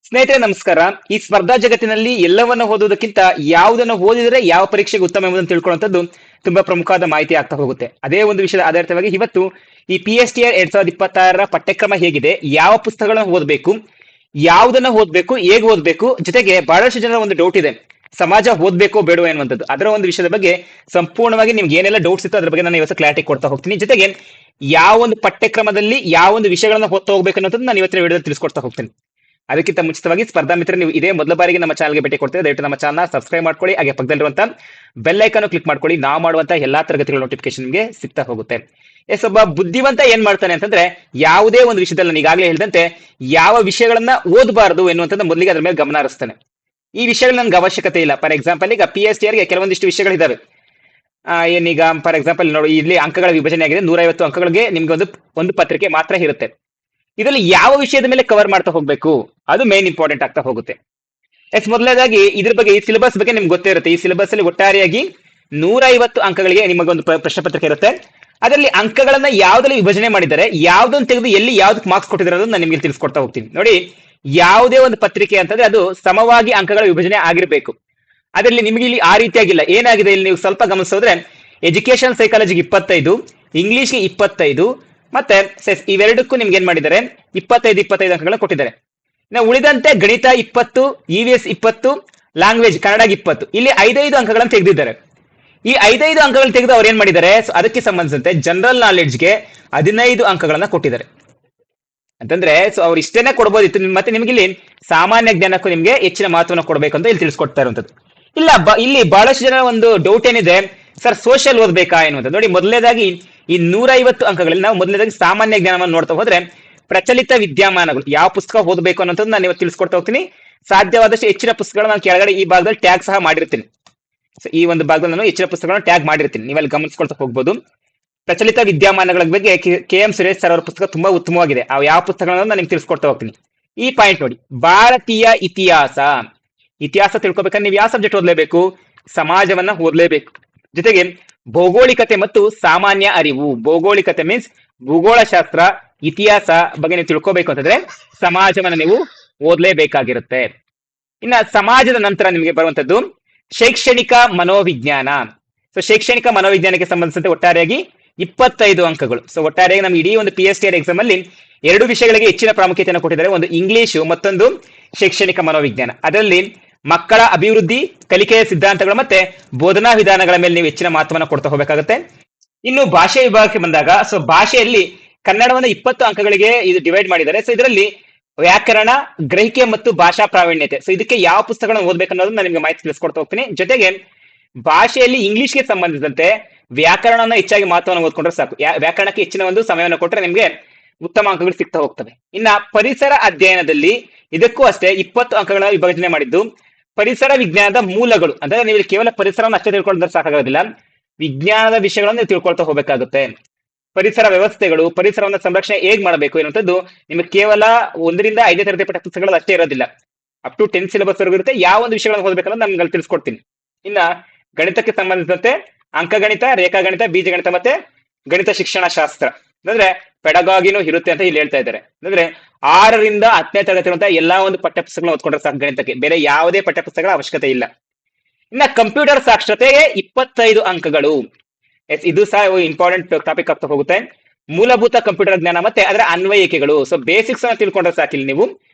ಸ್ನೇಹಿತರೆ ನಮಸ್ಕಾರ. ಈ ಸ್ಪರ್ಧಾ ಜಗತ್ತಿನಲ್ಲಿ ಎಲ್ಲವನ್ನ ಓದುವುದಕ್ಕಿಂತ ಯಾವುದನ್ನು ಓದಿದರೆ ಯಾವ ಪರೀಕ್ಷೆಗೆ ಉತ್ತಮ ಎಂಬುದನ್ನು ತಿಳ್ಕೊಳ್ಳುವಂಥದ್ದು ತುಂಬಾ ಪ್ರಮುಖವಾದ ಮಾಹಿತಿ ಆಗ್ತಾ ಹೋಗುತ್ತೆ. ಅದೇ ಒಂದು ವಿಷಯದ ಆಧಾರಿತವಾಗಿ ಇವತ್ತು ಈ PSTR 2026 ಪಠ್ಯಕ್ರಮ ಹೇಗಿದೆ, ಯಾವ ಪುಸ್ತಕಗಳನ್ನು ಓದಬೇಕು, ಯಾವುದನ್ನ ಓದಬೇಕು, ಹೇಗೆ ಓದಬೇಕು, ಜೊತೆಗೆ ಬಹಳಷ್ಟು ಜನರ ಒಂದು ಡೌಟ್ ಇದೆ, ಸಮಾಜ ಓದ್ಬೇಕೋ ಬೇಡವೋ ಎನ್ನುವಂಥದ್ದು. ಅದರ ಒಂದು ವಿಷಯದ ಬಗ್ಗೆ ಸಂಪೂರ್ಣವಾಗಿ ನಿಮ್ಗೆ ಏನೆಲ್ಲ ಡೌಟ್ಸ್ ಇತ್ತು ಅದ್ರ ಬಗ್ಗೆ ನಾನು ಇವತ್ತು ಕ್ಲಾರಿಟಿ ಕೊಡ್ತಾ ಹೋಗ್ತೀನಿ. ಜೊತೆಗೆ ಯಾವ ಒಂದು ಪಠ್ಯಕ್ರಮದಲ್ಲಿ ಯಾವ ಒಂದು ವಿಷಯಗಳನ್ನ ಓದ್ತಾ ಹೋಗ್ಬೇಕು ಅನ್ನೋದನ್ನ ನಾನು ಇವತ್ತಿನ ವಿಡಿಯೋದಲ್ಲಿ ತಿಳಿಸ್ಕೊಡ್ತಾ ಹೋಗ್ತೀನಿ. ಅದಕ್ಕಿಂತ ಮುಂಚಿತವಾಗಿ ಸ್ಪರ್ಧಾ ಮಿತ್ರ, ನೀವು ಇದೇ ಮೊದಲ ಬಾರಿಗೆ ನಮ್ಮ ಚಾನಲ್ಗೆ ಭೇಟಿ ಕೊಡ್ತೀರಾ, ದಯವಿಟ್ಟು ನಮ್ಮ ಚಾನಲ್ ಸಬ್ಸ್ಕ್ರೈಬ್ ಮಾಡ್ಕೊಳ್ಳಿ. ಹಾಗೆ ಪಕ್ಕದಲ್ಲಿರುವಂತ ಬೆಲ್ ಐಕಾನ್ ಕ್ಲಿಕ್ ಮಾಡ್ಕೊಳ್ಳಿ. ನಾವು ಮಾಡುವಂತ ಎಲ್ಲಾ ತರಗತಿಗಳ ನೋಟಿಫಿಕೇಶನ್ ನಿಮಗೆ ಸಿಗ್ತಾ ಹೋಗುತ್ತೆ. ಒಬ್ಬ ಬುದ್ಧಿವಂತ ಏನ್ ಮಾಡ್ತಾನೆ ಅಂತಂದ್ರೆ, ಯಾವುದೇ ಒಂದು ವಿಷಯದಲ್ಲಿ ನಾನು ಈಗಾಗಲೇ ಹೇಳಿದಂತೆ ಯಾವ ವಿಷಯಗಳನ್ನ ಓದಬಾರದು ಎನ್ನುವಂಥದ್ದು ಮೊದಲಿಗೆ ಅದ್ರ ಮೇಲೆ ಗಮನ ಹರಿಸ್ತಾನೆ. ಈ ವಿಷಯಗಳು ನನ್ಗೆ ಅವಶ್ಯಕತೆ ಇಲ್ಲ. ಫಾರ್ ಎಕ್ಸಾಂಪಲ್ ಈಗ PSTR ಗೆ ಕೆಲವೊಂದಿಷ್ಟು ವಿಷಯಗಳಿದಾವೆ. ಏನೀಗ ಫಾರ್ ಎಕ್ಸಾಂಪಲ್ ನೋಡಿ, ಇಲ್ಲಿ ಅಂಕಗಳ ವಿಭಜನೆ ಆಗಿದೆ. 150 ಅಂಕಗಳಿಗೆ ನಿಮ್ಗೆ ಒಂದು ಪತ್ರಿಕೆ ಮಾತ್ರ ಇರುತ್ತೆ. ಇದರಲ್ಲಿ ಯಾವ ವಿಷಯದ ಮೇಲೆ ಕವರ್ ಮಾಡ್ತಾ ಹೋಗ್ಬೇಕು, ಅದು ಮೇನ್ ಇಂಪಾರ್ಟೆಂಟ್ ಆಗ್ತಾ ಹೋಗುತ್ತೆ. ಮೊದಲನೇದಾಗಿ ಇದ್ರ ಬಗ್ಗೆ, ಈ ಸಿಲೆಬಸ್ ಬಗ್ಗೆ ನಿಮ್ಗೆ ಗೊತ್ತೇ ಇರುತ್ತೆ. ಈ ಸಿಲೆಬಸ್ ಅಲ್ಲಿ ಒಟ್ಟಾರೆಯಾಗಿ 150 ಅಂಕಗಳಿಗೆ ನಿಮಗೊಂದು ಪ್ರಶ್ನೆ ಪತ್ರಿಕೆ ಇರುತ್ತೆ. ಅದರಲ್ಲಿ ಅಂಕಗಳನ್ನ ಯಾವ್ದ್ರಲ್ಲಿ ವಿಭಜನೆ ಮಾಡಿದ್ದಾರೆ, ಯಾವ್ದನ್ನು ತೆಗೆದು ಎಲ್ಲಿ ಯಾವ್ದಕ್ಕೆ ಮಾರ್ಕ್ಸ್ ಕೊಟ್ಟಿದ್ದಾರೆ ಅನ್ನೋದು ನಾನು ನಿಮ್ಗೆ ತಿಳಿಸ್ಕೊಡ್ತಾ ಹೋಗ್ತೀನಿ. ನೋಡಿ, ಯಾವುದೇ ಒಂದು ಪತ್ರಿಕೆ ಅಂತಂದ್ರೆ ಅದು ಸಮವಾಗಿ ಅಂಕಗಳ ವಿಭಜನೆ ಆಗಿರ್ಬೇಕು. ಅದರಲ್ಲಿ ನಿಮಗೆ ಇಲ್ಲಿ ಆ ರೀತಿಯಾಗಿಲ್ಲ. ಏನಾಗಿದೆ ಇಲ್ಲಿ ನೀವು ಸ್ವಲ್ಪ ಗಮನಿಸೋದ್ರೆ, ಎಜುಕೇಶನ್ ಸೈಕಾಲಜಿಗೆ 25, ಇಂಗ್ಲಿಷ್ಗೆ 25, ಮತ್ತೆ ಇವೆರಡಕ್ಕೂ ನಿಮ್ಗೆ ಏನ್ ಮಾಡಿದ್ದಾರೆ, 25 ಅಂಕಗಳನ್ನ ಕೊಟ್ಟಿದ್ದಾರೆ. ನಾವು ಉಳಿದಂತೆ ಗಣಿತ 20, EVS 20, ಲ್ಯಾಂಗ್ವೇಜ್ ಕನ್ನಡಗೆ 20, ಇಲ್ಲಿ 5 ಅಂಕಗಳನ್ನು ತೆಗೆದಿದ್ದಾರೆ. ಈ 5 ಅಂಕಗಳನ್ನು ತೆಗೆದು ಅವ್ರು ಏನ್ ಮಾಡಿದ್ದಾರೆ, ಅದಕ್ಕೆ ಸಂಬಂಧಿಸಿದಂತೆ ಜನರಲ್ ನಾಲೆಡ್ಜ್ಗೆ 15 ಅಂಕಗಳನ್ನ ಕೊಟ್ಟಿದ್ದಾರೆ. ಅಂತಂದ್ರೆ ಅವ್ರು ಇಷ್ಟೇನೆ ಕೊಡ್ಬೋದಿತ್ತು. ಮತ್ತೆ ನಿಮ್ಗೆ ಇಲ್ಲಿ ಸಾಮಾನ್ಯ ಜ್ಞಾನಕ್ಕೂ ನಿಮ್ಗೆ ಹೆಚ್ಚಿನ ಮಹತ್ವವನ್ನು ಕೊಡ್ಬೇಕು ಅಂತ ಇಲ್ಲಿ ತಿಳಿಸ್ಕೊಡ್ತಾ ಇರುವಂತದ್ದು. ಇಲ್ಲ, ಇಲ್ಲಿ ಬಹಳಷ್ಟು ಜನ ಒಂದು ಡೌಟ್ ಏನಿದೆ, ಸರ್ ಸೋಷಿಯಲ್ ಓದ್ಬೇಕಾ ಎನ್ನುವಂಥದ್ದು. ನೋಡಿ, ಮೊದಲನೇದಾಗಿ ಈ 150 ಅಂಕಗಳಲ್ಲಿ ನಾವು ಮೊದಲನೇದಾಗಿ ಸಾಮಾನ್ಯ ಜ್ಞಾನವನ್ನು ನೋಡ್ತಾ ಹೋದ್ರೆ, ಪ್ರಚಲಿತ ವಿದ್ಯಮಾನಗಳು ಯಾವ ಪುಸ್ತಕ ಓದಬೇಕು ಅನ್ನೋದನ್ನ ನಾನು ಇವತ್ತು ತಿಳಿಸ್ಕೊಡ್ತಾ ಹೋಗ್ತೀನಿ. ಸಾಧ್ಯವಾದಷ್ಟು ಹೆಚ್ಚಿನ ಪುಸ್ತಕಗಳನ್ನ ನಾನು ಕೆಳಗಡೆ ಈ ಭಾಗದಲ್ಲಿ ಟ್ಯಾಗ್ ಸಹ ಮಾಡಿರ್ತೀನಿ. ಈ ಒಂದು ಭಾಗದಲ್ಲಿ ನಾನು ಹೆಚ್ಚಿನ ಪುಸ್ತಕಗಳನ್ನ ಟ್ಯಾಗ್ ಮಾಡಿರ್ತೀನಿ, ನೀವಲ್ಲಿ ಗಮನಿಸ್ಕೊಳ್ತಾ ಹೋಗ್ಬೋದು. ಪ್ರಚಲಿತ ವಿದ್ಯಮಾನಗಳ ಬಗ್ಗೆ KM ಸುರೇಶ್ ಸರ್ ಅವರ ಪುಸ್ತಕ ತುಂಬಾ ಉತ್ತಮವಾಗಿದೆ. ಆ ಯಾವ ಪುಸ್ತಕಗಳನ್ನು ನಾನು ನಿಮ್ಗೆ ತಿಳಿಸ್ಕೊಡ್ತಾ ಹೋಗ್ತೀನಿ. ಈ ಪಾಯಿಂಟ್ ನೋಡಿ, ಭಾರತೀಯ ಇತಿಹಾಸ ತಿಳ್ಕೊಬೇಕಂದ್ರೆ ನೀವು ಯಾವ ಸಬ್ಜೆಕ್ಟ್ ಓದಲೇಬೇಕು, ಸಮಾಜವನ್ನ ಓದಲೇಬೇಕು. ಜೊತೆಗೆ ಭೌಗೋಳಿಕತೆ ಮತ್ತು ಸಾಮಾನ್ಯ ಅರಿವು, ಭೌಗೋಳಿಕತೆ ಮೀನ್ಸ್ ಭೂಗೋಳಶಾಸ್ತ್ರ, ಇತಿಹಾಸ ಬಗ್ಗೆ ನೀವು ತಿಳ್ಕೊಬೇಕು ಅಂತಂದ್ರೆ ಸಮಾಜವನ್ನ ನೀವು ಓದಲೇಬೇಕಾಗಿರುತ್ತೆ. ಇನ್ನ ಸಮಾಜದ ನಂತರ ನಿಮಗೆ ಬರುವಂತದ್ದು ಶೈಕ್ಷಣಿಕ ಮನೋವಿಜ್ಞಾನ. ಶೈಕ್ಷಣಿಕ ಮನೋವಿಜ್ಞಾನಕ್ಕೆ ಸಂಬಂಧಿಸಿದಂತೆ ಒಟ್ಟಾರೆಯಾಗಿ 25 ಅಂಕಗಳು. ಒಟ್ಟಾರೆಯಾಗಿ ನಮ್ಗೆ ಇಡೀ ಒಂದು PSTR ಎಕ್ಸಾಮ್ ಅಲ್ಲಿ 2 ವಿಷಯಗಳಿಗೆ ಹೆಚ್ಚಿನ ಪ್ರಾಮುಖ್ಯತೆಯನ್ನು ಕೊಟ್ಟಿದ್ದಾರೆ. ಒಂದು ಇಂಗ್ಲಿಷು, ಮತ್ತೊಂದು ಶೈಕ್ಷಣಿಕ ಮನೋವಿಜ್ಞಾನ. ಅದರಲ್ಲಿ ಮಕ್ಕಳ ಅಭಿವೃದ್ಧಿ, ಕಲಿಕೆಯ ಸಿದ್ಧಾಂತಗಳು ಮತ್ತೆ ಬೋಧನಾ ವಿಧಾನಗಳ ಮೇಲೆ ನೀವು ಹೆಚ್ಚಿನ ಮಹತ್ವವನ್ನು ಕೊಡ್ತಾ ಹೋಗಬೇಕಾಗುತ್ತೆ. ಇನ್ನು ಭಾಷೆ ವಿಭಾಗಕ್ಕೆ ಬಂದಾಗ, ಭಾಷೆಯಲ್ಲಿ ಕನ್ನಡವನ್ನು 20 ಅಂಕಗಳಿಗೆ ಇದು ಡಿವೈಡ್ ಮಾಡಿದ್ದಾರೆ. ಇದರಲ್ಲಿ ವ್ಯಾಕರಣ, ಗ್ರಹಿಕೆ ಮತ್ತು ಭಾಷಾ ಪ್ರಾವೀಣ್ಯತೆ, ಇದಕ್ಕೆ ಯಾವ ಪುಸ್ತಕಗಳನ್ನು ಓದ್ಬೇಕನ್ನೋದನ್ನ ನಾನು ನಿಮ್ಗೆ ಮಾಹಿತಿ ತಿಳಿಸ್ಕೊಡ್ತಾ ಹೋಗ್ತೀನಿ. ಜೊತೆಗೆ ಭಾಷೆಯಲ್ಲಿ ಇಂಗ್ಲಿಷ್ಗೆ ಸಂಬಂಧಿಸಿದಂತೆ ವ್ಯಾಕರಣನ ಹೆಚ್ಚಾಗಿ ಮಹತ್ವವನ್ನು ಓದ್ಕೊಂಡ್ರೆ ಸಾಕು. ವ್ಯಾಕರಣಕ್ಕೆ ಹೆಚ್ಚಿನ ಒಂದು ಸಮಯವನ್ನು ಕೊಟ್ಟರೆ ನಿಮ್ಗೆ ಉತ್ತಮ ಅಂಕಗಳು ಸಿಗ್ತಾ ಹೋಗ್ತವೆ. ಇನ್ನ ಪರಿಸರ ಅಧ್ಯಯನದಲ್ಲಿ ಇದಕ್ಕೂ ಅಷ್ಟೇ 20 ಅಂಕಗಳ ವಿಭಜನೆ ಮಾಡಿದ್ದು. ಪರಿಸರ ವಿಜ್ಞಾನದ ಮೂಲಗಳು ಅಂದ್ರೆ ನೀವು ಕೇವಲ ಪರಿಸರವನ್ನು ಅಷ್ಟೇ ತಿಳ್ಕೊಂಡ್ರೆ ಸಾಕಾಗೋದಿಲ್ಲ, ವಿಜ್ಞಾನದ ವಿಷಯಗಳನ್ನು ನೀವು ತಿಳ್ಕೊಳ್ತಾ ಹೋಗ್ಬೇಕಾಗುತ್ತೆ. ಪರಿಸರ ವ್ಯವಸ್ಥೆಗಳು, ಪರಿಸರವನ್ನು ಸಂರಕ್ಷಣೆ ಹೇಗ್ ಮಾಡಬೇಕು ಎನ್ನುವಂಥದ್ದು ನಿಮಗೆ ಕೇವಲ 1 ರಿಂದ 5ನೇ ತರಗತಿ ಪಠ್ಯ ಪುಸ್ತಕಗಳು ಅಷ್ಟೇ ಇರೋದಿಲ್ಲ, ಅಪ್ ಟು 10th ಸಿಲೆಬಸ್ ವರೆಗೂ ಇರುತ್ತೆ. ಯಾವ ಒಂದು ವಿಷಯಗಳನ್ನು ಓದಬೇಕನ್ನೋದು ನಾನು ನಿಮ್ಗೆ ತಿಳಿಸ್ಕೊಡ್ತೀನಿ. ಇನ್ನ ಗಣಿತಕ್ಕೆ ಸಂಬಂಧಿಸಿದಂತೆ ಅಂಕಗಣಿತ, ರೇಖಾಗಣಿತ, ಬೀಜಗಣಿತ ಮತ್ತೆ ಗಣಿತ ಶಿಕ್ಷಣ ಶಾಸ್ತ್ರ ಅಂದ್ರೆ ಪೆಡಗಾಗಿನೂ ಇರುತ್ತೆ ಅಂತ ಇಲ್ಲಿ ಹೇಳ್ತಾ ಇದ್ದಾರೆ. ಅಂದ್ರೆ 6 ರಿಂದ 10ನೇ ತರಗತಿ ಇರುವಂತಹ ಎಲ್ಲಾ ಒಂದು ಪಠ್ಯ ಪುಸ್ತಕಗಳನ್ನ ಓದ್ಕೊಂಡ್ರೆ ಸಾಕು ಗಣಿತಕ್ಕೆ, ಬೇರೆ ಯಾವುದೇ ಪಠ್ಯ ಪುಸ್ತಕಗಳ ಅವಶ್ಯಕತೆ ಇಲ್ಲ. ಇನ್ನ ಕಂಪ್ಯೂಟರ್ ಸಾಕ್ಷರತೆಗೆ 25 ಅಂಕಗಳು. ಇದು ಸಹ ಇಂಪಾರ್ಟೆಂಟ್ ಟಾಪಿಕ್ ಆಗ್ತಾ ಹೋಗುತ್ತೆ. ಮೂಲಭೂತ ಕಂಪ್ಯೂಟರ್ ಜ್ಞಾನ ಮತ್ತೆ ಅದರ ಅನ್ವಯಿಕೆಗಳು. ಬೇಸಿಕ್ಸ್ ಅನ್ನ ತಿಳ್ಕೊಂಡ್ರೆ ಸಾಕಿಲ್ಲ, ನೀವು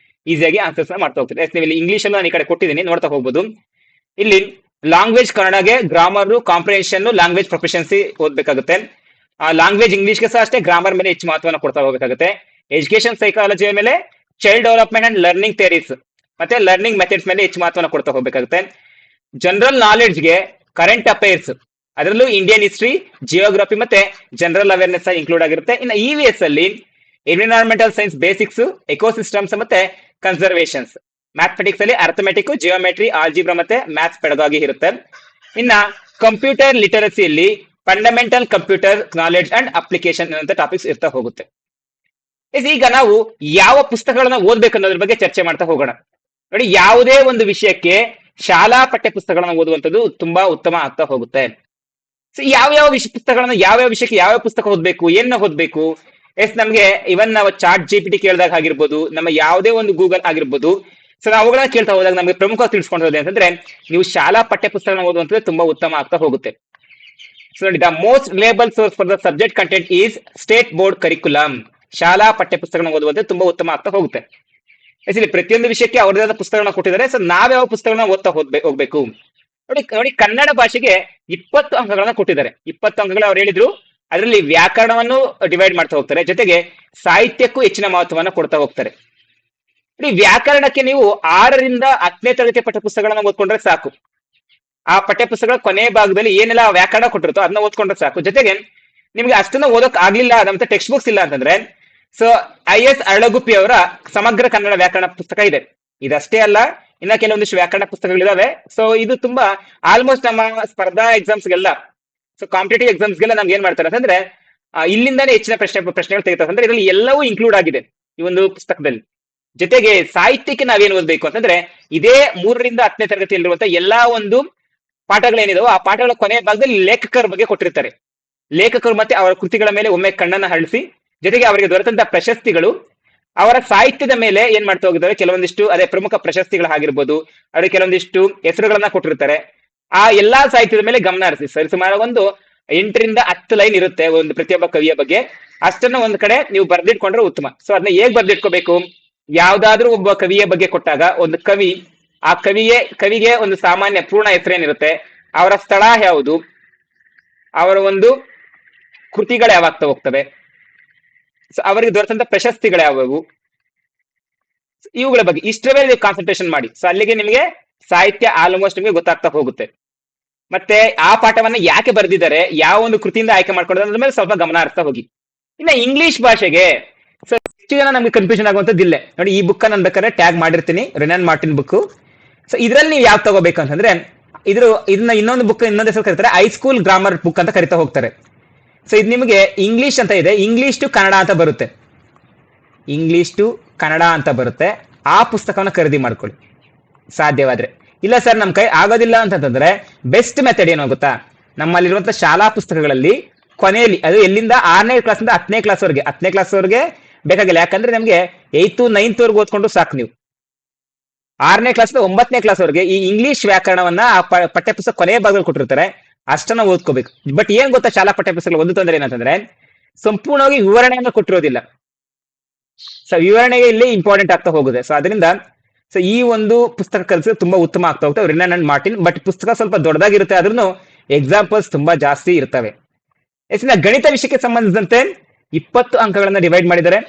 ಈಸಿಯಾಗಿ ಆನ್ಸರ್ಸ್ ಮಾಡ್ತಾ ಹೋಗ್ತೀರಿ. ನೀವು ಇಲ್ಲಿ ಇಂಗ್ಲಿಷ್ ಅನ್ನು ನಾನು ಈ ಕಡೆ ಕೊಟ್ಟಿದ್ದೀನಿ, ನೋಡ್ತಾ ಹೋಗ್ಬೋದು. ಇಲ್ಲಿ ಲ್ಯಾಂಗ್ವೇಜ್ ಕನ್ನಡಗೆ ಗ್ರಾಮರ್, ಕಾಂಪ್ರಿಹೆನ್ಷನ್, ಲ್ಯಾಂಗ್ವೇಜ್ ಪ್ರೊಫಿಷಿಯನ್ಸಿ ಓದ್ಬೇಕಾಗುತ್ತೆ. ಲ್ಯಾಂಗ್ವೇಜ್ ಇಂಗ್ಲಿಷ್ಗೆ ಸಹ ಅಷ್ಟೇ ಗ್ರಾಮರ್ ಮೇಲೆ ಹೆಚ್ಚು ಮಹತ್ವವನ್ನು ಕೊಡ್ತಾ ಹೋಗಬೇಕಾಗುತ್ತೆ. ಎಜುಕೇಶನ್ ಸೈಕಾಲಜಿ ಮೇಲೆ child development and learning theories ಮತ್ತೆ ಲರ್ನಿಂಗ್ ಮೆಥಡ್ಸ್ ಮೇಲೆ ಹೆಚ್ಚು ಮಹತ್ವವನ್ನು ಕೊಡ್ತಾ ಹೋಗಬೇಕಾಗುತ್ತೆ. ಜನರಲ್ ನಾಲೆಡ್ಜ್ಗೆ ಕರೆಂಟ್ ಅಫೇರ್ಸ್, ಅದರಲ್ಲೂ ಇಂಡಿಯನ್ ಹಿಸ್ಟ್ರಿ, ಜಿಯೋಗ್ರಫಿ ಮತ್ತೆ ಜನರಲ್ ಅವೇರ್ನೆಸ್ ಇನ್ಕ್ಲೂಡ್ ಆಗಿರುತ್ತೆ. ಇನ್ನು EVS ಅಲ್ಲಿ ಎನ್ವಿರಾನ್ಮೆಂಟಲ್ ಸೈನ್ಸ್ ಬೇಸಿಕ್ಸ್, ಎಕೋಸಿಸ್ಟಮ್ಸ್ ಮತ್ತೆ ಕನ್ಸರ್ವೇಷನ್ಸ್. ಮ್ಯಾಥಮೆಟಿಕ್ಸ್ ಅಲ್ಲಿ ಅರ್ಥಮೆಟಿಕ್, ಜಿಯೋಮೆಟ್ರಿ, ಆಲ್ಜಿಬ್ರಾ ಮತ್ತೆ ಮ್ಯಾಥ್ಸ್ ಪೆಡಗಾಗಿ ಇರುತ್ತೆ. ಇನ್ನ computer ಲಿಟರಸಿಯಲ್ಲಿ fundamental computer knowledge and application ಅಂತ ಟಾಪಿಕ್ಸ್ ಇರ್ತಾ ಹೋಗುತ್ತೆ. ಈಗ ನಾವು ಯಾವ ಪುಸ್ತಕಗಳನ್ನ ಓದ್ಬೇಕು ಅನ್ನೋದ್ರ ಬಗ್ಗೆ ಚರ್ಚೆ ಮಾಡ್ತಾ ಹೋಗೋಣ. ನೋಡಿ, ಯಾವುದೇ ಒಂದು ವಿಷಯಕ್ಕೆ ಶಾಲಾ ಪಠ್ಯ ಪುಸ್ತಕಗಳನ್ನ ಓದುವಂಥದ್ದು ತುಂಬಾ ಉತ್ತಮ ಆಗ್ತಾ ಹೋಗುತ್ತೆ. ಯಾವ್ಯಾವ ಪುಸ್ತಕಗಳನ್ನ ಯಾವ್ಯಾವ ವಿಷಯಕ್ಕೆ ಯಾವ್ಯಾವ ಪುಸ್ತಕ ಓದ್ಬೇಕು, ಏನ ಓದ್ಬೇಕು, ನಮ್ಗೆ ಇವನ್ ನಾವು ಚಾಟ್ GPT ಕೇಳಿದಾಗ ಆಗಿರ್ಬೋದು, ನಮ್ಮ ಯಾವುದೇ ಒಂದು ಗೂಗಲ್ ಆಗಿರ್ಬೋದು, ಸೊ ನಾವು ಅವುಗಳನ್ನ ಕೇಳ್ತಾ ಹೋದಾಗ ನಮಗೆ ಪ್ರಮುಖವಾಗಿ ತಿಳಿಸ್ಕೊಂಡು ಅಂತಂದ್ರೆ ನೀವು ಶಾಲಾ ಪಠ್ಯ ಪುಸ್ತಕನ ಓದುವಂತದ್ದು ತುಂಬಾ ಉತ್ತಮ ಆಗ್ತಾ ಹೋಗುತ್ತೆ. ಸೊ ನೋಡಿ, the most reliable source for the subject content is state board curriculum. ಶಾಲಾ ಪಠ್ಯ ಪುಸ್ತಕನ ಓದುವಂತೆ ತುಂಬಾ ಉತ್ತಮ ಆಗ್ತಾ ಹೋಗುತ್ತೆ. ಇಲ್ಲಿ ಪ್ರತಿಯೊಂದು ವಿಷಯಕ್ಕೆ ಅವ್ರದೇ ಆದ ಪುಸ್ತಕಗಳನ್ನ ಕೊಟ್ಟಿದ್ದಾರೆ. ಸೊ ನಾವ್ಯಾವ ಪುಸ್ತಕಗಳನ್ನ ಓದ್ತಾ ಹೋಗ್ಬೇಕು. ನೋಡಿ ನೋಡಿ, ಕನ್ನಡ ಭಾಷೆಗೆ 20 ಅಂಕಗಳನ್ನ ಕೊಟ್ಟಿದ್ದಾರೆ. 20 ಅಂಕಗಳು ಅವ್ರು ಹೇಳಿದ್ರು. ಅದರಲ್ಲಿ ವ್ಯಾಕರಣವನ್ನು ಡಿವೈಡ್ ಮಾಡ್ತಾ ಹೋಗ್ತಾರೆ, ಜೊತೆಗೆ ಸಾಹಿತ್ಯಕ್ಕೂ ಹೆಚ್ಚಿನ ಮಹತ್ವವನ್ನು ಕೊಡ್ತಾ ಹೋಗ್ತಾರೆ. ಈ ವ್ಯಾಕರಣಕ್ಕೆ ನೀವು 6ರಿಂದ 10ನೇ ತರಗತಿ ಪಠ್ಯ ಪುಸ್ತಕಗಳನ್ನ ಓದ್ಕೊಂಡ್ರೆ ಸಾಕು. ಆ ಪಠ್ಯ ಪುಸ್ತಕಗಳ ಕೊನೆಯ ಭಾಗದಲ್ಲಿ ಏನೆಲ್ಲ ವ್ಯಾಕರಣ ಕೊಟ್ಟಿರುತ್ತೋ ಅದನ್ನ ಓದ್ಕೊಂಡ್ರೆ ಸಾಕು. ಜೊತೆಗೆ ನಿಮ್ಗೆ ಅಷ್ಟನ್ನ ಓದಕ್ ಆಗ್ಲಿಲ್ಲ, ನಮ್ಗೆ ಟೆಕ್ಸ್ಟ್ ಬುಕ್ಸ್ ಇಲ್ಲ ಅಂತಂದ್ರೆ ಸೊ IS ಅರಳಗುಪ್ಪಿ ಅವರ ಸಮಗ್ರ ಕನ್ನಡ ವ್ಯಾಕರಣ ಪುಸ್ತಕ ಇದೆ. ಇದಷ್ಟೇ ಅಲ್ಲ, ಇನ್ನ ಕೆಲವೊಂದಿಷ್ಟು ವ್ಯಾಕರಣ ಪುಸ್ತಕಗಳಿದಾವೆ. ಸೊ ಇದು ತುಂಬಾ ಆಲ್ಮೋಸ್ಟ್ ನಮ್ಮ ಸ್ಪರ್ಧಾ ಎಕ್ಸಾಮ್ಸ್ಗೆಲ್ಲ, ಸೊ ಕಾಂಪಿಟೇಟಿವ್ ಎಕ್ಸಾಮ್ಸ್ಗೆಲ್ಲ ನಮ್ಗೆ ಏನ್ ಮಾಡ್ತಾರೆ ಅಂತಂದ್ರೆ ಇಲ್ಲಿಂದಾನೇ ಹೆಚ್ಚಿನ ಪ್ರಶ್ನೆಗಳು ತೆಗಿತಾರೆ. ಅಂದ್ರೆ ಇದರಲ್ಲಿ ಎಲ್ಲವೂ ಇನ್ಕ್ಲೂಡ್ ಆಗಿದೆ ಈ ಒಂದು ಪುಸ್ತಕದಲ್ಲಿ. ಜೊತೆಗೆ ಸಾಹಿತ್ಯಕ್ಕೆ ನಾವೇನ್ ಓದ್ಬೇಕು ಅಂತಂದ್ರೆ ಇದೇ 3ರಿಂದ 10ನೇ ತರಗತಿಯಲ್ಲಿರುವಂತಹ ಎಲ್ಲಾ ಒಂದು ಪಾಠಗಳೇನಿದಾವೋ ಆ ಪಾಠಗಳ ಕೊನೆಯ ಭಾಗದಲ್ಲಿ ಲೇಖಕರ ಬಗ್ಗೆ ಕೊಟ್ಟಿರ್ತಾರೆ. ಲೇಖಕರು ಮತ್ತೆ ಅವರ ಕೃತಿಗಳ ಮೇಲೆ ಒಮ್ಮೆ ಕಣ್ಣನ್ನ ಹರಿಸಿ, ಜೊತೆಗೆ ಅವರಿಗೆ ದೊರೆತಂತಹ ಪ್ರಶಸ್ತಿಗಳು, ಅವರ ಸಾಹಿತ್ಯದ ಮೇಲೆ ಏನ್ ಮಾಡ್ತಾ ಹೋಗಿದ್ದಾರೆ, ಕೆಲವೊಂದಿಷ್ಟು ಅದೇ ಪ್ರಮುಖ ಪ್ರಶಸ್ತಿಗಳಾಗಿರ್ಬೋದು, ಅವರಿಗೆ ಕೆಲವೊಂದಿಷ್ಟು ಹೆಸರುಗಳನ್ನ ಕೊಟ್ಟಿರ್ತಾರೆ. ಆ ಎಲ್ಲಾ ಸಾಹಿತ್ಯದ ಮೇಲೆ ಗಮನ ಹರಿಸಿ. ಸರಿಸುಮಾರು ಒಂದು 8ರಿಂದ 10 ಲೈನ್ ಇರುತ್ತೆ ಒಂದು ಪ್ರತಿಯೊಬ್ಬ ಕವಿಯ ಬಗ್ಗೆ. ಅಷ್ಟನ್ನ ಒಂದ್ ಕಡೆ ನೀವು ಬರ್ದಿಟ್ಕೊಂಡ್ರೆ ಉತ್ತಮ. ಸೊ ಅದನ್ನ ಹೇಗ್ ಬರ್ದಿಟ್ಕೋಬೇಕು, ಯಾವ್ದಾದ್ರೂ ಒಬ್ಬ ಕವಿಯ ಬಗ್ಗೆ ಕೊಟ್ಟಾಗ ಒಂದು ಕವಿ, ಆ ಕವಿಗೆ ಒಂದು ಸಾಮಾನ್ಯ ಪೂರ್ಣ ಹೆಸರೇನಿರುತ್ತೆ, ಅವರ ಸ್ಥಳ ಯಾವುದು, ಅವರ ಒಂದು ಕೃತಿಗಳು ಯಾವಾಗ್ತಾ ಹೋಗ್ತವೆ, ಅವರಿಗೆ ದೊರೆತಂತ ಪ್ರಶಸ್ತಿಗಳು ಯಾವುವು, ಇವುಗಳ ಬಗ್ಗೆ ಇಷ್ಟರ ಮೇಲೆ ನೀವು ಕಾನ್ಸಂಟ್ರೇಷನ್ ಮಾಡಿ. ಸೊ ಅಲ್ಲಿಗೆ ನಿಮಗೆ ಸಾಹಿತ್ಯ ಆಲ್ಮೋಸ್ಟ್ ನಿಮಗೆ ಗೊತ್ತಾಗ್ತಾ ಹೋಗುತ್ತೆ. ಮತ್ತೆ ಆ ಪಾಠವನ್ನ ಯಾಕೆ ಬರ್ದಿದ್ದಾರೆ, ಯಾವ ಒಂದು ಕೃತಿಯಿಂದ ಆಯ್ಕೆ ಮಾಡ್ಕೊಂಡ್ರೆ ಅದ್ರ ಮೇಲೆ ಸ್ವಲ್ಪ ಗಮನ ಹರಿಸ್ತಾ ಹೋಗಿ. ಇನ್ನ ಇಂಗ್ಲಿಷ್ ಭಾಷೆಗೆ ಸೊ ಎಷ್ಟು ಜನ ನಮ್ಗೆ ಕನ್ಫ್ಯೂಷನ್ ಆಗುವಂತದ್ದಿಲ್ಲ. ನೋಡಿ, ಈ ಬುಕ್ ನಾನು ಬೇಕಾದ್ರೆ ಟ್ಯಾಗ್ ಮಾಡಿರ್ತೀನಿ, ರೆನಾನ್ ಮಾರ್ಟಿನ್ ಬುಕ್. ಸೊ ಇದ್ರಲ್ಲಿ ನೀವು ಯಾವ್ದು ತಗೋಬೇಕು ಅಂತಂದ್ರೆ ಇದನ್ನ ಇನ್ನೊಂದು ಬುಕ್ ಇನ್ನೊಂದು ಹೆಸರು ಕರೀತಾರೆ ಹೈಸ್ಕೂಲ್ ಗ್ರಾಮರ್ ಬುಕ್ ಅಂತ ಕರಿತಾ ಹೋಗ್ತಾರೆ. ಸೊ ಇದು ನಿಮಗೆ ಇಂಗ್ಲಿಷ್ ಅಂತ ಇದೆ, ಇಂಗ್ಲಿಷ್ ಟು ಕನ್ನಡ ಅಂತ ಬರುತ್ತೆ. ಇಂಗ್ಲಿಷ್ ಟು ಕನ್ನಡ ಅಂತ ಬರುತ್ತೆ. ಆ ಪುಸ್ತಕವನ್ನು ಖರೀದಿ ಮಾಡ್ಕೊಳ್ಳಿ ಸಾಧ್ಯವಾದ್ರೆ. ಇಲ್ಲ ಸರ್ ನಮ್ ಕೈ ಆಗೋದಿಲ್ಲ ಅಂತಂದ್ರೆ ಬೆಸ್ಟ್ ಮೆಥಡ್ ಏನೋ ಗೊತ್ತಾ, ನಮ್ಮಲ್ಲಿರುವಂತಹ ಶಾಲಾ ಪುಸ್ತಕಗಳಲ್ಲಿ ಕೊನೆಯಲ್ಲಿ, ಅದು ಎಲ್ಲಿಂದ 6ನೇ ಕ್ಲಾಸಿಂದ 10ನೇ ಕ್ಲಾಸ್ವರೆಗೆ ಬೇಕಾಗಿಲ್ಲ. ಯಾಕಂದ್ರೆ ನಮ್ಗೆ 8th 9th ವರೆಗೂ ಓದ್ಕೊಂಡು ಸಾಕು. ನೀವು 6ನೇ ಕ್ಲಾಸ್ 9ನೇ ಕ್ಲಾಸ್ವರೆಗೆ ಈ ಇಂಗ್ಲಿಷ್ ವ್ಯಾಕರಣವನ್ನ ಆ ಪಠ್ಯ ಪುಸ್ತಕ ಕೊನೆಯ ಭಾಗದಲ್ಲಿ ಕೊಟ್ಟಿರ್ತಾರೆ, ಅಷ್ಟನ್ನ ಓದ್ಕೋಬೇಕು. ಬಟ್ ಏನ್ ಗೊತ್ತಾ, ಶಾಲಾ ಪಠ್ಯ ಪುಸ್ತಕಗಳು ಒಂದು ತೊಂದರೆ ಏನಂತಂದ್ರೆ ಸಂಪೂರ್ಣವಾಗಿ ವಿವರಣೆಯನ್ನು ಕೊಟ್ಟಿರೋದಿಲ್ಲ. ಸೊ ವಿವರಣೆಗೆ ಇಲ್ಲಿ ಇಂಪಾರ್ಟೆಂಟ್ ಆಗ್ತಾ ಹೋಗುತ್ತೆ. ಸೊ ಅದರಿಂದ ಸೊ ಈ ಒಂದು ಪುಸ್ತಕ ಕಲಿಸೋದು ತುಂಬಾ ಉತ್ತಮ ಆಗ್ತಾ ಹೋಗ್ತವೆ, ರೆನಾನ್ ಅಂಡ್ ಮಾರ್ಟಿನ್. ಬಟ್ ಪುಸ್ತಕ ಸ್ವಲ್ಪ ದೊಡ್ಡದಾಗಿರುತ್ತೆ, ಆದ್ರೂ ಎಕ್ಸಾಂಪಲ್ಸ್ ತುಂಬಾ ಜಾಸ್ತಿ ಇರ್ತವೆ. ಗಣಿತ ವಿಷಯಕ್ಕೆ ಸಂಬಂಧಿಸಿದಂತೆ 20 ಅಂಕಗಳನ್ನ ಡಿವೈಡ್ ಮಾಡಿದ್ದಾರೆ.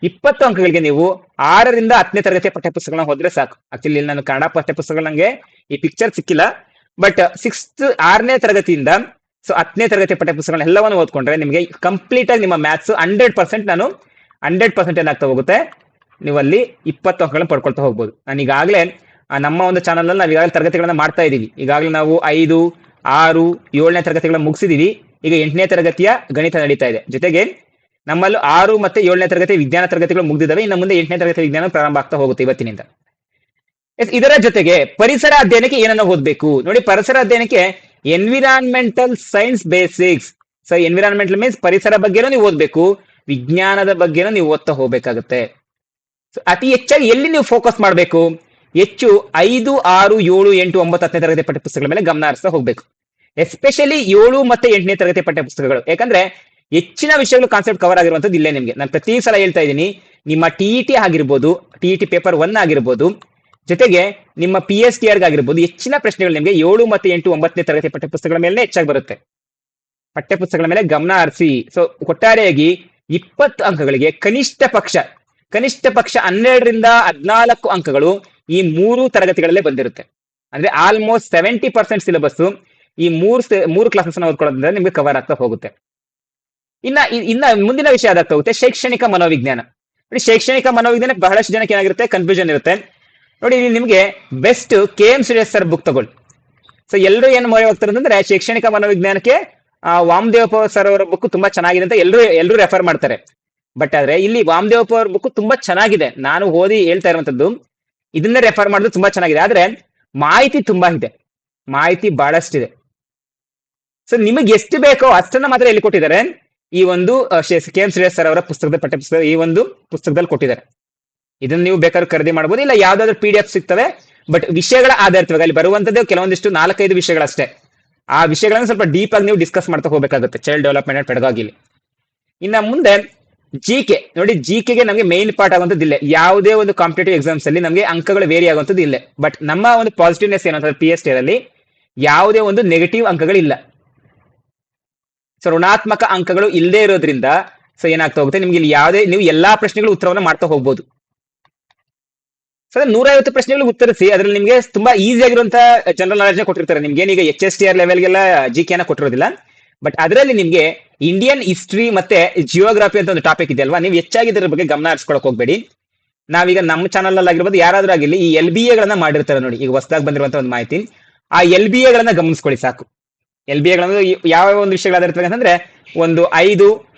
20 ಅಂಕಗಳಿಗೆ ನೀವು 6ರಿಂದ 10ನೇ ತರಗತಿಯ ಪಠ್ಯ ಪುಸ್ತಕಗಳನ್ನ ಹೋದ್ರೆ ಸಾಕು. ಆಕ್ಚುಲಿ ನಾನು ಕನ್ನಡ ಪಠ್ಯ ಪುಸ್ತಕ ನಂಗೆ ಈ ಪಿಕ್ಚರ್ ಸಿಕ್ಕಿಲ್ಲ, ಬಟ್ 6ನೇ ತರಗತಿಯಿಂದ ಸೊ 10ನೇ ತರಗತಿ ಪಠ್ಯ ಪುಸ್ತಕಗಳನ್ನ ಎಲ್ಲವನ್ನು ಓದ್ಕೊಂಡ್ರೆ ನಿಮಗೆ ಕಂಪ್ಲೀಟ್ ಆಗಿ ನಿಮ್ಮ ಮ್ಯಾಥ್ಸ್ 100% ಏನಾಗ್ತಾ ಹೋಗುತ್ತೆ, ನೀವು ಅಲ್ಲಿ 20 ಅಂಕಗಳನ್ನ ಪಡ್ಕೊಳ್ತಾ ಹೋಗ್ಬೋದು. ನಾನು ಈಗಾಗಲೇ ನಮ್ಮ ಒಂದು ಚಾನಲ್ ಅಲ್ಲಿ ನಾವು ಈಗಾಗಲೇ ತರಗತಿಗಳನ್ನ ಮಾಡ್ತಾ ಇದೀವಿ. ಈಗಾಗಲೇ ನಾವು 5, 6, 7ನೇ ತರಗತಿಗಳನ್ನ ಮುಗಿಸಿದೀವಿ. ಈಗ 8ನೇ ತರಗತಿಯ ಗಣಿತ ನಡೀತಾ ಇದೆ. ಜೊತೆಗೆ ನಮ್ಮಲ್ಲೂ 6 ಮತ್ತೆ 7ನೇ ತರಗತಿ ವಿಜ್ಞಾನ ತರಗತಿಗಳು ಮುಗಿದಿದ್ದಾವೆ. ಇನ್ನು ಮುಂದೆ 8ನೇ ತರಗತಿ ವಿಜ್ಞಾನ ಪ್ರಾರಂಭ ಆಗ್ತಾ ಹೋಗುತ್ತೆ ಇವತ್ತಿನಿಂದ. ಇದರ ಜೊತೆಗೆ ಪರಿಸರ ಅಧ್ಯಯನಕ್ಕೆ ಏನನ್ನ ಓದ್ಬೇಕು ನೋಡಿ. ಪರಿಸರ ಅಧ್ಯಯನಕ್ಕೆ environmental science basics. So environmental means ಪರಿಸರ ಬಗ್ಗೆನೂ ನೀವು ಓದ್ಬೇಕು, ವಿಜ್ಞಾನದ ಬಗ್ಗೆನೂ ನೀವು ಓದ್ತಾ ಹೋಗ್ಬೇಕಾಗುತ್ತೆ. ಅತಿ ಹೆಚ್ಚಾಗಿ ಎಲ್ಲಿ ನೀವು ಫೋಕಸ್ ಮಾಡಬೇಕು, ಹೆಚ್ಚು 5, 6, 7, 8, 9, 10ನೇ ತರಗತಿ ಪಠ್ಯ ಪುಸ್ತಕಗಳ ಮೇಲೆ ಗಮನ ಹರಿಸ್ತಾ ಹೋಗ್ಬೇಕು. ಎಸ್ಪೆಷಲಿ 7 ಮತ್ತೆ 8ನೇ ತರಗತಿ ಪಠ್ಯ ಪುಸ್ತಕಗಳು. ಯಾಕಂದ್ರೆ ಹೆಚ್ಚಿನ ವಿಷಯಗಳು ಕಾನ್ಸೆಪ್ಟ್ ಕವರ್ ಆಗಿರುವಂತದ್ದು ಇಲ್ಲೇ ನಿಮಗೆ. ನಾನು ಪ್ರತಿ ಸಲ ಹೇಳ್ತಾ ಇದ್ದೀನಿ, ನಿಮ್ಮ TET ಆಗಿರ್ಬೋದು, TET ಪೇಪರ್ 1 ಆಗಿರ್ಬೋದು, ಜೊತೆಗೆ ನಿಮ್ಮ PSTR ಆಗಿರ್ಬೋದು, ಹೆಚ್ಚಿನ ಪ್ರಶ್ನೆಗಳು ನಿಮಗೆ 7 ಮತ್ತೆ 8, 9ನೇ ತರಗತಿ ಪಠ್ಯ ಪುಸ್ತಕಗಳ ಮೇಲೆ ಹೆಚ್ಚಾಗಿ ಬರುತ್ತೆ. ಪಠ್ಯ ಪುಸ್ತಕಗಳ ಮೇಲೆ ಗಮನ ಹರಿಸಿ. ಸೊ ಒಟ್ಟಾರೆಯಾಗಿ 20 ಅಂಕಗಳಿಗೆ ಕನಿಷ್ಠ ಪಕ್ಷ 12ರಿಂದ 14 ಅಂಕಗಳು ಈ 3 ತರಗತಿಗಳಲ್ಲೇ ಬಂದಿರುತ್ತೆ. ಅಂದ್ರೆ ಆಲ್ಮೋಸ್ಟ್ 70% ಸಿಲೆಬಸ್ ಈ 3 ಕ್ಲಾಸಸ್ ಓದ್ಕೊಳ್ಳೋದ್ರಿಂದ ನಿಮ್ಗೆ ಕವರ್ ಆಗ್ತಾ ಹೋಗುತ್ತೆ. ಇನ್ನ ಮುಂದಿನ ವಿಷಯ ಅದಾಗ್ತಾ ಹೋಗುತ್ತೆ ಶೈಕ್ಷಣಿಕ ಮನೋವಿಜ್ಞಾನ. ನೋಡಿ, ಶೈಕ್ಷಣಿಕ ಮನೋವಿಜ್ಞಾನ ಬಹಳಷ್ಟು ಜನಕ್ಕೆ ಏನಾಗಿರುತ್ತೆ, ಕನ್ಫ್ಯೂಷನ್ ಇರುತ್ತೆ. ನೋಡಿ, ಇಲ್ಲಿ ನಿಮಗೆ best KM Suresh sir book ತಗೊಳ್ಳಿ. ಸೊ ಎಲ್ಲರೂ ಏನು ಮೊರೆ ಹೋಗ್ತಾರೆ ಅಂತಂದ್ರೆ ಶೈಕ್ಷಣಿಕ ಮನೋವಿಜ್ಞಾನಕ್ಕೆ ವಾಮದೇವಪ್ಪ ಸರ್ ಅವರ ಬುಕ್ ತುಂಬಾ ಚೆನ್ನಾಗಿದೆ ಅಂತ ಎಲ್ಲರೂ ರೆಫರ್ ಮಾಡ್ತಾರೆ. ಬಟ್ ಆದ್ರೆ ಇಲ್ಲಿ ವಾಮದೇವಪ್ಪ ಅವ್ರ ಬುಕ್ ತುಂಬಾ ಚೆನ್ನಾಗಿದೆ. ನಾನು ಓದಿ ಹೇಳ್ತಾ ಇರುವಂತದ್ದು ಇದನ್ನೇ ರೆಫರ್ ಮಾಡೋದು ತುಂಬಾ ಚೆನ್ನಾಗಿದೆ. ಆದ್ರೆ ಮಾಹಿತಿ ತುಂಬಾ ಇದೆ, ಮಾಹಿತಿ ಬಹಳಷ್ಟಿದೆ. ಸೊ ನಿಮಗೆ ಎಷ್ಟು ಬೇಕೋ ಅಷ್ಟನ್ನ ಮಾತ್ರ ಎಲ್ಲಿ ಕೊಟ್ಟಿದ್ದಾರೆ, ಈ ಒಂದು KM ಸುರೇಶ್ ಸರ್ ಅವರ ಪುಸ್ತಕದ ಪಠ್ಯ ಪುಸ್ತಕ ಈ ಒಂದು ಪುಸ್ತಕದಲ್ಲಿ ಕೊಟ್ಟಿದ್ದಾರೆ. ಇದನ್ನ ನೀವು ಬೇಕಾದ್ರೂ ಖರೀದಿ ಮಾಡಬಹುದು, ಇಲ್ಲ ಯಾವ್ದಾದ್ರು PDF ಸಿಗ್ತವೆ. ಬಟ್ ವಿಷಯಗಳ ಆಧಾರಿತವಾಗಿ ಅಲ್ಲಿ ಬರುವಂತದ್ದು ಕೆಲವೊಂದಿಷ್ಟು 4-5 ವಿಷಯಗಳಷ್ಟೇ. ಆ ವಿಷಯಗಳನ್ನ ಸ್ವಲ್ಪ ಡೀಪ್ ಆಗಿ ನೀವು ಡಿಸ್ಕಸ್ ಮಾಡ್ತಾ ಹೋಗಬೇಕಾಗುತ್ತೆ ಚೈಲ್ಡ್ ಡೆವಲಪ್ಮೆಂಟ್ ಅಂಡ್ ಪೆಡಗಾಗಿಲಿ. ಇನ್ನ ಮುಂದೆ ಜಿಕೆ ನೋಡಿ, ಜಿಕೆಗೆ ನಮಗೆ ಮೇನ್ ಪಾರ್ಟ್ ಆಗುವಂತದ್ದು ಇಲ್ಲ. ಯಾವುದೇ ಒಂದು ಕಾಂಪಿಟೇಟಿವ್ ಎಕ್ಸಾಮ್ಸ್ ಅಲ್ಲಿ ನಮಗೆ ಅಂಕಗಳು ವೇರಿ ಆಗುವಂತದ್ದು ಇಲ್ಲ. ಬಟ್ ನಮ್ಮ ಒಂದು ಪಾಸಿಟಿವ್ನೆಸ್ ಏನಂತಂದ್ರೆ PST ಅಲ್ಲಿ ಯಾವುದೇ ಒಂದು ನೆಗೆಟಿವ್ ಅಂಕಗಳಿಲ್ಲ. ಸೊ ಋಣಾತ್ಮಕ ಅಂಕಗಳು ಇಲ್ಲದೆ ಇರೋದ್ರಿಂದ ಸೊ ಏನಾಗ್ತಾ ಹೋಗುತ್ತೆ, ನಿಮ್ಗೆ ಇಲ್ಲಿ ಯಾವುದೇ ನೀವು ಎಲ್ಲಾ ಪ್ರಶ್ನೆಗಳು ಉತ್ತರವನ್ನ ಮಾಡ್ತಾ ಹೋಗ್ಬೋದು. ಸೊ 150 ಪ್ರಶ್ನೆಗಳು ಉತ್ತರಿಸಿ ಅದರಲ್ಲಿ ನಿಮಗೆ ತುಂಬಾ ಈಸಿ ಆಗಿರುವಂತಹ ಜನರಲ್ ನಾಲೆಜ್ ಕೊಟ್ಟಿರ್ತಾರೆ. ನಿಮ್ಗೆ ಏನೀಗ HSTR ಲೆವೆಲ್ಗೆಲ್ಲ ಜಿಕೆನ ಕೊಟ್ಟಿರೋದಿಲ್ಲ. ಬಟ್ ಅದರಲ್ಲಿ ನಿಮ್ಗೆ ಇಂಡಿಯನ್ ಹಿಸ್ಟ್ರಿ ಮತ್ತೆ ಜಿಯೋಗ್ರಫಿ ಅಂತ ಒಂದು ಟಾಪಿಕ್ ಇದೆ ಅಲ್ವಾ, ನೀವು ಹೆಚ್ಚಾಗಿ ಇದ್ರ ಬಗ್ಗೆ ಗಮನ ಹರಿಸ್ಕೊಳಕ್ ಹೋಗ್ಬೇಡಿ. ನಾವೀಗ ನಮ್ಮ ಚಾನಲ್ ಅಲ್ಲಿ ಆಗಿರ್ಬೋದು ಯಾರಾದ್ರೂ ಆಗಿರ್ಲಿ ಈ LBA ಗಳನ್ನ ಮಾಡಿರ್ತಾರೆ ನೋಡಿ, ಈಗ ಹೊಸದಾಗಿ ಬಂದಿರುವಂತ ಒಂದು ಮಾಹಿತಿ, ಆ LBA ಗಳನ್ನ ಗಮನಿಸ್ಕೊಳ್ಳಿ ಸಾಕು. LBA ಗಳನ್ನ ಯಾವ ಒಂದು ವಿಷಯಗಳಾದಿರ್ತವೆ ಅಂತಂದ್ರೆ ಒಂದು 5,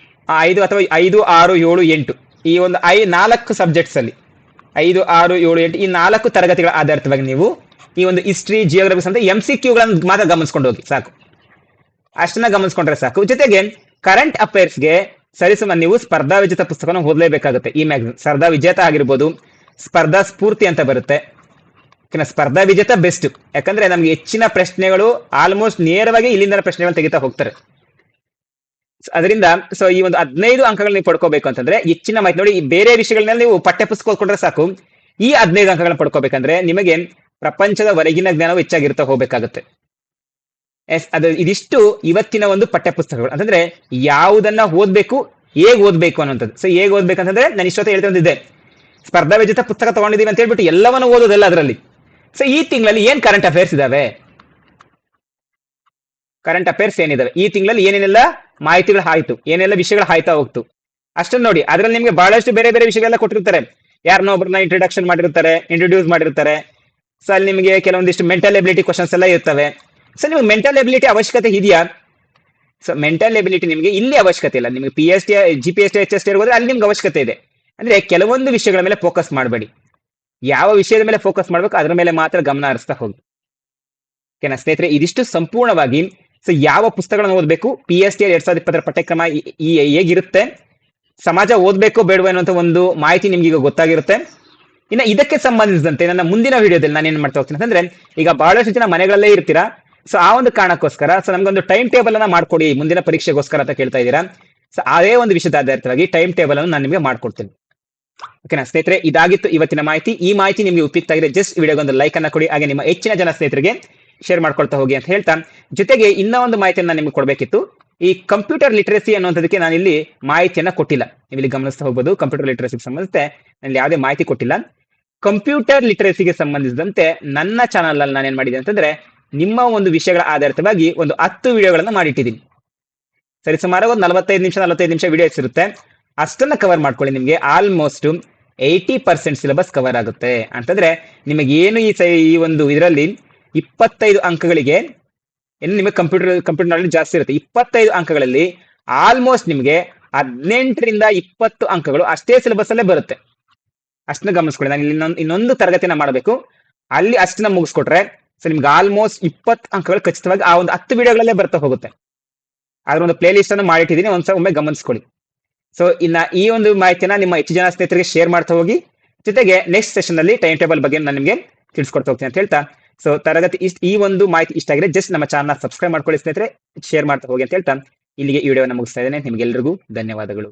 5 ಅಥವಾ 5, 6, 7, 8 ಈ ಒಂದು 4 ಸಬ್ಜೆಕ್ಟ್ಸ್ ಅಲ್ಲಿ 5, 6, 7, 8 ಈ 4 ತರಗತಿಗಳ ಆಧಾರಿತವಾಗಿ ನೀವು ಈ ಒಂದು ಹಿಸ್ಟ್ರಿ ಜಿಯೋಗ್ರಫಿ ಅಂತ MCQ ಗಳನ್ನ ಮಾತ್ರ ಗಮನಿಸ್ಕೊಂಡು ಹೋಗಿ ಸಾಕು. ಅಷ್ಟನ್ನ ಗಮನಿಸ್ಕೊಂಡ್ರೆ ಸಾಕು. ಜೊತೆಗೆ ಕರೆಂಟ್ ಅಫೇರ್ಸ್ಗೆ ಸರಿಸುಮಾರು ನೀವು ಸ್ಪರ್ಧಾ ವಿಜೇತ ಪುಸ್ತಕನ ಓದಲೇಬೇಕಾಗುತ್ತೆ. ಈ ಮ್ಯಾಗಝಿನ್ ಸ್ಪರ್ಧಾ ವಿಜೇತ ಆಗಿರ್ಬೋದು, ಸ್ಪರ್ಧಾ ಸ್ಫೂರ್ತಿ ಅಂತ ಬರುತ್ತೆ. ಸ್ಪರ್ಧಾ ವಿಜೇತ ಬೆಸ್ಟ್, ಯಾಕಂದ್ರೆ ನಮ್ಗೆ ಹೆಚ್ಚಿನ ಪ್ರಶ್ನೆಗಳು ಆಲ್ಮೋಸ್ಟ್ ನೇರವಾಗಿ ಇಲ್ಲಿಂದ ಪ್ರಶ್ನೆಗಳು ತೆಗಿತಾ ಹೋಗ್ತಾರೆ. ಅದರಿಂದ ಸೊ ಈ ಒಂದು 15 ಅಂಕಗಳು ನೀವು ಪಡ್ಕೋಬೇಕು ಅಂತಂದ್ರೆ ಹೆಚ್ಚಿನ ಮಾಹಿತಿ ನೋಡಿ, ಬೇರೆ ವಿಷಯಗಳನ್ನ ನೀವು ಪಠ್ಯ ಪುಸ್ತಕ ಓದ್ಕೊಂಡ್ರೆ ಸಾಕು. ಈ 15 ಅಂಕಗಳನ್ನ ಪಡ್ಕೋಬೇಕಂದ್ರೆ ನಿಮಗೆ ಪ್ರಪಂಚದ ಹೊರಗಿನ ಜ್ಞಾನವು ಹೆಚ್ಚಾಗಿರ್ತಾ ಹೋಗ್ಬೇಕಾಗುತ್ತೆ. ಅದು ಇದಿಷ್ಟು ಇವತ್ತಿನ ಒಂದು ಪಠ್ಯ ಪುಸ್ತಕಗಳು. ಅಂತಂದ್ರೆ ಯಾವುದನ್ನ ಓದ್ಬೇಕು, ಹೇಗ್ ಓದ್ಬೇಕು ಅನ್ನೋಂಥದ್ದು. ಸೊ ಹೇಗ್ ಓದ್ಬೇಕಂತಂದ್ರೆ ನಾನು ಇಷ್ಟೊತ್ತ ಹೇಳ್ತಾ ಬಂದಿದ್ದೆ, ಸ್ಪರ್ಧಾ ವಿಜೇತ ಪುಸ್ತಕ ತಗೊಂಡಿದೀವಿ ಅಂತ ಹೇಳ್ಬಿಟ್ಟು ಎಲ್ಲವನ್ನು ಓದೋದಲ್ಲ ಅದರಲ್ಲಿ. ಸೊ ಈ ತಿಂಗಳಲ್ಲಿ ಏನ್ ಕರೆಂಟ್ ಅಫೇರ್ಸ್ ಇದಾವೆ, ಕರೆಂಟ್ ಅಫೇರ್ಸ್ ಏನಿದಾವೆ ಈ ತಿಂಗಳಲ್ಲಿ ಏನೇನೆಲ್ಲ ಮಾಹಿತಿಗಳು ಆಯ್ತು, ಏನೆಲ್ಲ ವಿಷಯಗಳು ಆಯ್ತಾ ಹೋಗ್ತು ಅಷ್ಟನ್ನ ನೋಡಿ. ಅದ್ರಲ್ಲಿ ನಿಮ್ಗೆ ಬಹಳಷ್ಟು ಬೇರೆ ಬೇರೆ ವಿಷಯಗಳೆಲ್ಲ ಕೊಟ್ಟಿರ್ತಾರೆ. ಯಾರನ್ನೋ ಒಬ್ಬರನ್ನ ಇಂಟ್ರೊಡ್ಯೂಸ್ ಮಾಡಿರ್ತಾರೆ. ಸೊ ಅಲ್ಲಿ ನಿಮಗೆ ಕೆಲವೊಂದಿಷ್ಟು ಮೆಂಟಲ್ ಎಬಿಲಿಟಿ ಕ್ವಶನ್ಸ್ ಎಲ್ಲ ಇರ್ತವೆ. ಸೊ ನಿಮ್ಗೆ ಮೆಂಟಲ್ ಎಬಿಲಿಟಿ ಅವಶ್ಯಕತೆ ಇದೆಯಾ? ಸೊ ಮೆಂಟಲ್ ಎಬಿಲಿಟಿ ನಿಮಗೆ ಇಲ್ಲಿ ಅವಶ್ಯಕತೆ ಇಲ್ಲ. ನಿಮಗೆ PST, GPST, HST ಹೋದ್ರೆ ಅಲ್ಲಿ ನಿಮ್ಗೆ ಅವಶ್ಯಕತೆ ಇದೆ. ಅಂದ್ರೆ ಕೆಲವೊಂದು ವಿಷಯಗಳ ಮೇಲೆ ಫೋಕಸ್ ಮಾಡಬೇಡಿ. ಯಾವ ವಿಷಯದ ಮೇಲೆ ಫೋಕಸ್ ಮಾಡ್ಬೇಕು ಅದ್ರ ಮೇಲೆ ಮಾತ್ರ ಗಮನ ಹರಿಸ್ತಾ ಹೋಗಿ. ಓಕೆನಾ ಸ್ನೇಹಿತರೆ, ಇದಿಷ್ಟು ಸಂಪೂರ್ಣವಾಗಿ ಸೊ ಯಾವ ಪುಸ್ತಕಗಳನ್ನು ಓದಬೇಕು, PST 2020 ಪಠ್ಯಕ್ರಮ ಹೇಗಿರುತ್ತೆ, ಸಮಾಜ ಓದ್ಬೇಕೋ ಬೇಡವೋ ಅನ್ನುವಂಥ ಒಂದು ಮಾಹಿತಿ ನಿಮ್ಗೆ ಈಗ ಗೊತ್ತಾಗಿರುತ್ತೆ. ಇನ್ನು ಇದಕ್ಕೆ ಸಂಬಂಧಿಸಿದಂತೆ ನನ್ನ ಮುಂದಿನ ವಿಡಿಯೋದಲ್ಲಿ ನಾನು ಏನ್ ಮಾಡ್ತಾ ಹೋಗ್ತೀನಿ ಅಂತಂದ್ರೆ, ಈಗ ಬಹಳಷ್ಟು ಜನ ಮನೆಗಳಲ್ಲೇ ಇರ್ತೀರಾ. ಸೊ ಆ ಒಂದು ಕಾರಣಕ್ಕೋಸ್ಕರ ಸೊ ನಮ್ಗೊಂದು ಟೈಮ್ ಟೇಬಲ್ ಅನ್ನ ಮಾಡ್ಕೊಡಿ ಮುಂದಿನ ಪರೀಕ್ಷೆಗೋಸ್ಕರ ಅಂತ ಕೇಳ್ತಾ ಇದ್ದೀರಾ. ಸೊ ಅದೇ ಒಂದು ವಿಷಯದ ಆಧಾರಿತವಾಗಿ ಟೈಮ್ ಟೇಬಲ್ ಅನ್ನು ನಾನು ನಿಮಗೆ ಮಾಡ್ಕೊಡ್ತೀನಿ. ಓಕೆನಾ ಸ್ನೇಹಿತರೆ, ಇದಾಗಿತ್ತು ಇವತ್ತಿನ ಮಾಹಿತಿ. ಈ ಮಾಹಿತಿ ನಿಮಗೆ ಉಪಯುಕ್ತ ಆಗಿದೆ ಜಸ್ಟ್ ವಿಡಿಯೋಗೆ ಒಂದು ಲೈಕ್ ಅನ್ನ ಕೊಡಿ, ಹಾಗೆ ನಿಮ್ಮ ಹೆಚ್ಚಿನ ಜನ ಸ್ನೇಹಿತರಿಗೆ ಶೇರ್ ಮಾಡ್ಕೊಳ್ತಾ ಹೋಗಿ ಅಂತ ಹೇಳ್ತಾ, ಜೊತೆಗೆ ಇನ್ನೂ ಒಂದು ಮಾಹಿತಿಯನ್ನು ನಾನು ನಿಮಗೆ ಕೊಡಬೇಕಿತ್ತು. ಈ ಕಂಪ್ಯೂಟರ್ ಲಿಟರಸಿ ಅನ್ನುವಂಥದಕ್ಕೆ ನಾನು ಇಲ್ಲಿ ಮಾಹಿತಿಯನ್ನ ಕೊಟ್ಟಿಲ್ಲ. ನೀವು ಇಲ್ಲಿ ಗಮನಿಸ್ತಾ ಹೋಗ್ಬೋದು, ಕಂಪ್ಯೂಟರ್ ಲಿಟರಸಿಗೆ ಸಂಬಂಧಿಸಿದಂತೆ ನಾನು ಯಾವುದೇ ಮಾಹಿತಿ ಕೊಟ್ಟಿಲ್ಲ. ಕಂಪ್ಯೂಟರ್ ಲಿಟರಸಿಗೆ ಸಂಬಂಧಿಸಿದಂತೆ ನನ್ನ ಚಾನಲ್ ಅಲ್ಲಿ ನಾನು ಏನ್ ಮಾಡಿದೆ ಅಂತಂದ್ರೆ, ನಿಮ್ಮ ಒಂದು ವಿಷಯಗಳ ಆಧಾರಿತವಾಗಿ ಒಂದು 10 ವಿಡಿಯೋಗಳನ್ನ ಮಾಡಿಟ್ಟಿದ್ದೀನಿ. ಸರಿಸುಮಾರು ಒಂದು 45 ನಿಮಿಷ ವಿಡಿಯೋಸ್ ಇರುತ್ತೆ. ಅಷ್ಟನ್ನ ಕವರ್ ಮಾಡ್ಕೊಳ್ಳಿ. ನಿಮಗೆ ಆಲ್ಮೋಸ್ಟ್ 80% ಸಿಲೆಬಸ್ ಕವರ್ ಆಗುತ್ತೆ. ಅಂತಂದ್ರೆ ನಿಮಗೆ ಏನು ಈ ಒಂದು ಇದರಲ್ಲಿ 25 ಅಂಕಗಳಿಗೆ ಏನು ನಿಮಗೆ ಕಂಪ್ಯೂಟರ್ ನಾಲೆಜ್ ಜಾಸ್ತಿ ಇರುತ್ತೆ. 25 ಅಂಕಗಳಲ್ಲಿ ಆಲ್ಮೋಸ್ಟ್ ನಿಮಗೆ 18ರಿಂದ 20 ಅಂಕಗಳು ಅಷ್ಟೇ ಸಿಲೆಬಸ್ ಅಲ್ಲೇ ಬರುತ್ತೆ. ಅಷ್ಟನ್ನ ಗಮನಿಸ್ಕೊಳ್ಳಿ. ನಾನು ಇಲ್ಲಿ ಇನ್ನೊಂದು ತರಗತಿನ ಮಾಡಬೇಕು, ಅಲ್ಲಿ ಅಷ್ಟನ್ನ ಮುಗಿಸ್ಕೊಟ್ರೆ ಸೊ ನಿಮ್ಗೆ ಆಲ್ಮೋಸ್ಟ್ 20 ಅಂಕಗಳು ಖಚಿತವಾಗಿ ಆ ಒಂದು 10 ವಿಡಿಯೋಗಳಲ್ಲೇ ಬರ್ತಾ ಹೋಗುತ್ತೆ. ಅದ್ರ ಒಂದು ಪ್ಲೇ ಲಿಸ್ಟ್ ಅನ್ನು ಮಾಡಿಟ್ಟಿದ್ದೀನಿ, ಒಮ್ಮೆ ಗಮನಿಸ್ಕೊಳ್ಳಿ. ಸೊ ಇನ್ನ ಈ ಒಂದು ಮಾಹಿತಿನ ನಿಮ್ಮ ಹೆಚ್ಚು ಜನ ಸ್ನೇಹಿತರಿಗೆ ಶೇರ್ ಮಾಡ್ತಾ ಹೋಗಿ. ಜೊತೆಗೆ ನೆಕ್ಸ್ಟ್ ಸೆಷನ್ ಅಲ್ಲಿ ಟೈಮ್ ಟೇಬಲ್ ಬಗ್ಗೆ ನಾನು ನಿಮಗೆ ತಿಳಿಸ್ಕೊಡ್ತಾ ಹೋಗ್ತೀನಿ ಅಂತ ಹೇಳ್ತಾ, ಸೊ ತರಗತಿ ಈ ಒಂದು ಮಾಹಿತಿ ಇಷ್ಟ ಆಗಿದೆ ಜಸ್ಟ್ ನಮ್ಮ ಚಾನಲ್ ಸಬ್ಸ್ಕ್ರೈಬ್ ಮಾಡ್ಕೊಳ್ಳಿ ಸ್ನೇಹಿತರೆ, ಶೇರ್ ಮಾಡ್ತಾ ಹೋಗಿ ಅಂತ ಹೇಳ್ತಾ ಇಲ್ಲಿಗೆ ಈ ವಿಡಿಯೋನ ಮುಗಿಸ್ತಾ ಇದ್ದೇನೆ. ನಿಮ್ಗೆಲ್ರಿಗೂ ಧನ್ಯವಾದಗಳು.